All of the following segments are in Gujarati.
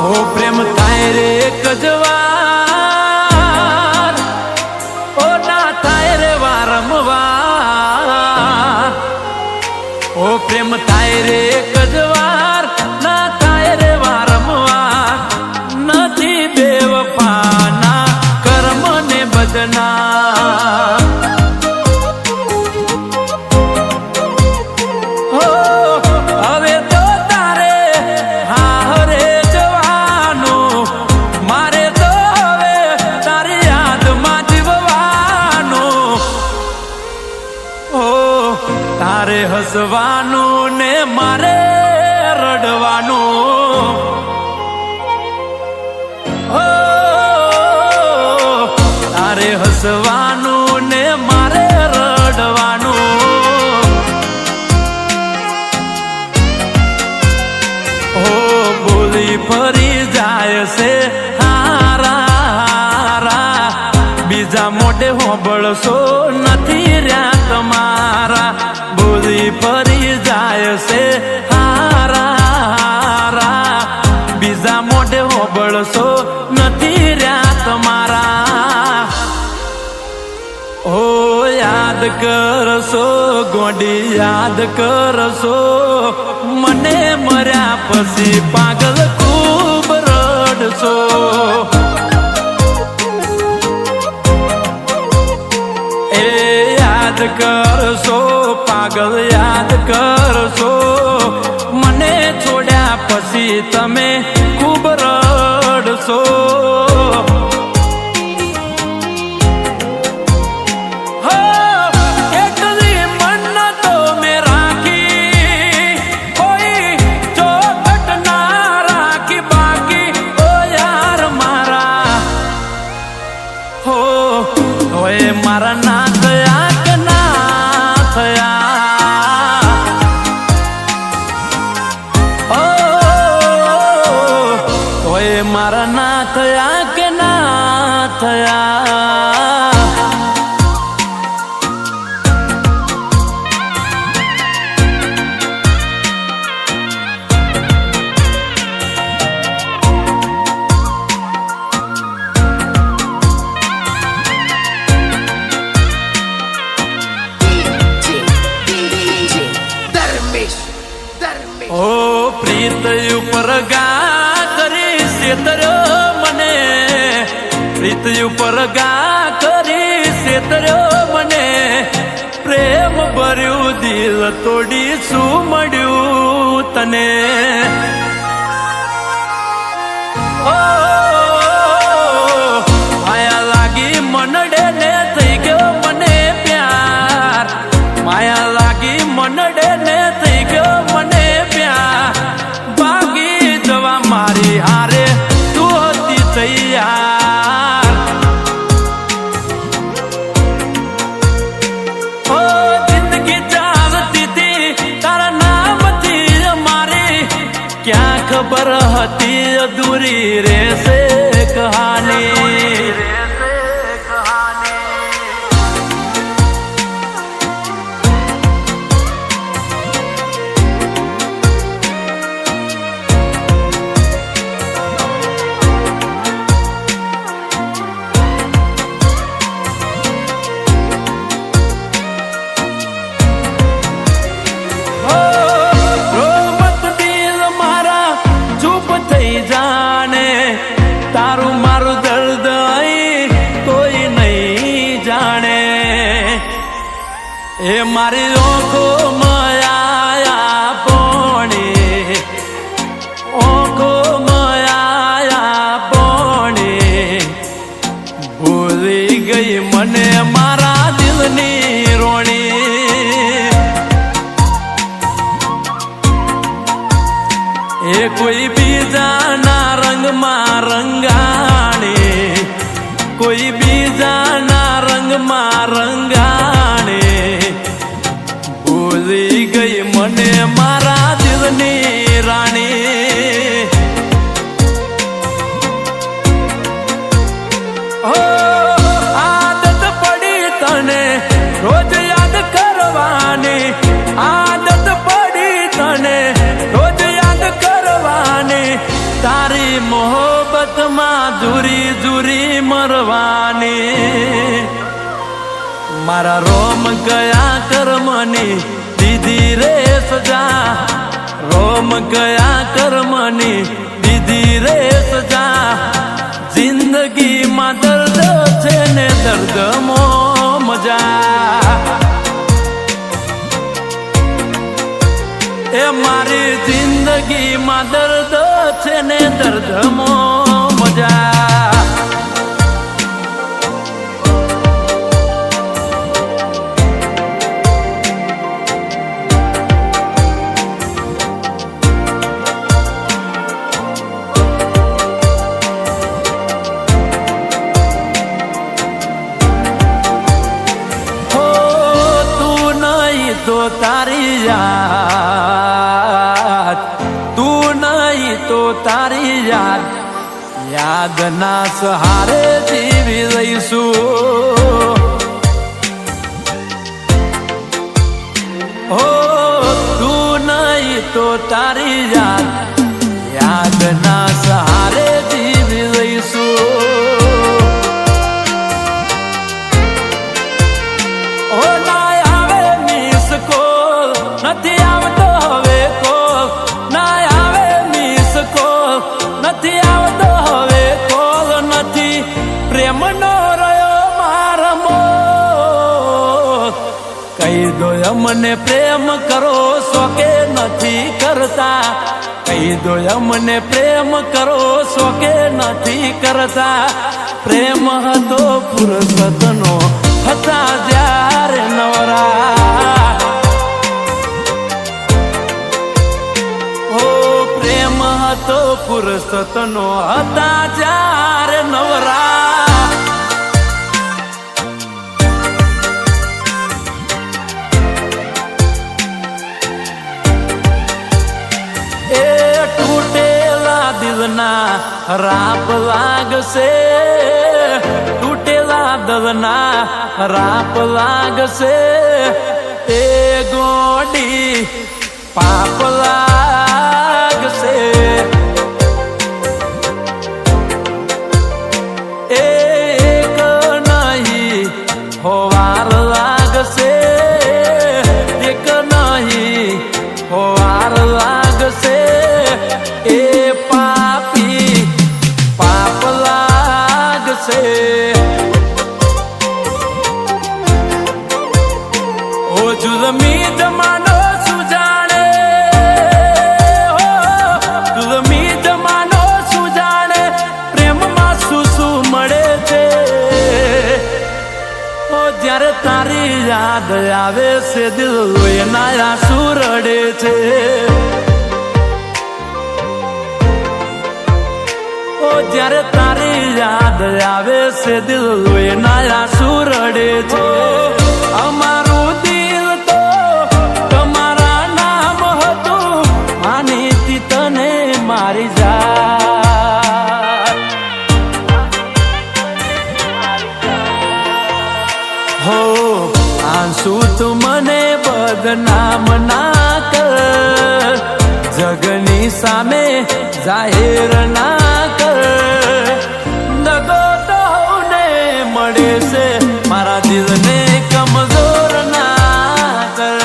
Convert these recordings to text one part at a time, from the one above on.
ઓ પ્રેમ થાય રે કજવાર, ઓ ના થાય રે વારંવાર. ઓ પ્રેમ થાય રે કજવાર, ના થાય રે વારંવાર. નથી બેવફાના કર્મ ને બદના. તારે હસવાનું ને મારે રડવાનું. હો તારે હસવાનું ને મારે રડવાનું. હો બોલી ફરી જાય છે હારા, બીજા મોઢે હોબળશો નથી રહ્યા તમારા. બોલી ફરી જાય છે હારા, બીજા મોઢે હોબળશો નથી રહ્યા તમારા. ઓ યાદ કરશો ગોડી, યાદ કરશો મને મર્યા પછી પાગલ ખૂબ રડશો. યાદ કરશો પાગલ, યાદ કરશો મને છોડ્યા પછી તમે ખૂબ રડશો. એટલી મન્નતો મેં રાખી, કોઈ ચોખટ ના રાખી બાકી. ઓ યાર મારા, હો હોય મારા ના થયા કે ના થયા. હોય મારા ના થયા કે ના થયા. ઓ પ્રીત ઉપર ગા કરી સેતર્યો મને, પ્રીત ઉપર ગા કરી સેતર્યો મને. પ્રેમ ભર્યું દિલ તોડી શું મળ્યું તને. ઓ માયા લાગી મનડે ને થઈ ગયો મને પ્યાર. માયા લાગી મનડે ને થઈ ગયો મને પ્યાર. ભાગી જવા મારી હારે તું હતી તૈયાર. ઓ જિંદગી ચાલતી હતી તારા નામથી મારી. ક્યાં ખબર હતી અધૂરી રહેશે કહાની. જાણે તારું મારું દર્દ અહીં કોઈ નહીં જાણે. એ મારી ઓખો મયા પોણી, ઓખો મયા પોણી. ભૂલી ગઈ મને મારા દિલની રોણી. એ કોઈ બીજાના રંગમાં રંગાણી, કોઈ બીજાના રંગમાં રંગાણી. ભૂલી ગઈ મને મારા દિલની રાણી. હો આદત પડી તને રોજ યાદ કરવાની. આદત પડી તને રોજ યાદ કરવાની. તારી મોહબ્બતમાં જુરી જુરી મરવાની મારા રોમ ગયા કર્મની દીધી રે સજા રોમ ગયા કર્મની દીધી રે સજા જિંદગીમાં દર્દ છે ને દર્દમાં મજા એ મારી જિંદગીમાં દર્દ છે ને દર્દમાં મજા તો તારી યાદ તું નહીં તો તારી યાદના સહારે જીવી રહીશું હો તું નહીં તો તારી યાદના સહારે જીવી રહીશું હો નથી આવતો હવે કોલ ના આવે મિસ કોલ નથી આવતો હવે કોલ નથી પ્રેમનો રહ્યો મારમો કહી દો અમને પ્રેમ કરો છો કે નથી કરતા કહી દો અમને પ્રેમ કરો છો કે નથી કરતા પ્રેમ હતો ફુરસતનો હતા જ્યારે નવરા તો ફુરસતનો હતા જ્યારે નવરા એ તૂટેલા દિલના રાપ લાગશે તૂટેલા દિલના રાપ લાગશે એ ગોડી પાપ લાગશે એક નહીં હોવાર લાગશે એક નહીં હોવાર લાગશે એ પાપી પાપ લાગશે ઓ જુલમી જમાનો જ્યારે તારી યાદ આવે છે દિલ એના આંસુ રડે છે ઓ જ્યારે તારી યાદ આવે છે દિલ એના આંસુ રડે છે અમારું દિલ તો તમારા નામ હતું માનીતી તને મારી જા હો આંસુ તું મને બદનામ ના કર જગની સામે જાહેર ના કર દગો તો ને મળે છે મારા દિલને કમજોર ના કર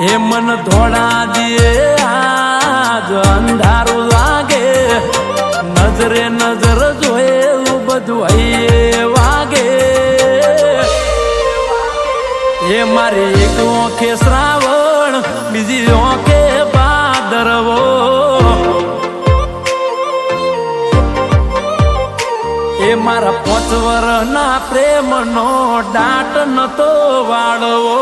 એ મન ધોળા દિયે આજ અંધારું લાગે નજરે નજર જોયેલું બધું હૈયે વાગે એ મારી એક ઓંખે શ્રાવણ બીજી ઓંખે ભાદરવો એ મારા 5 વર્ષના પ્રેમનો દાટ નતો વાળવો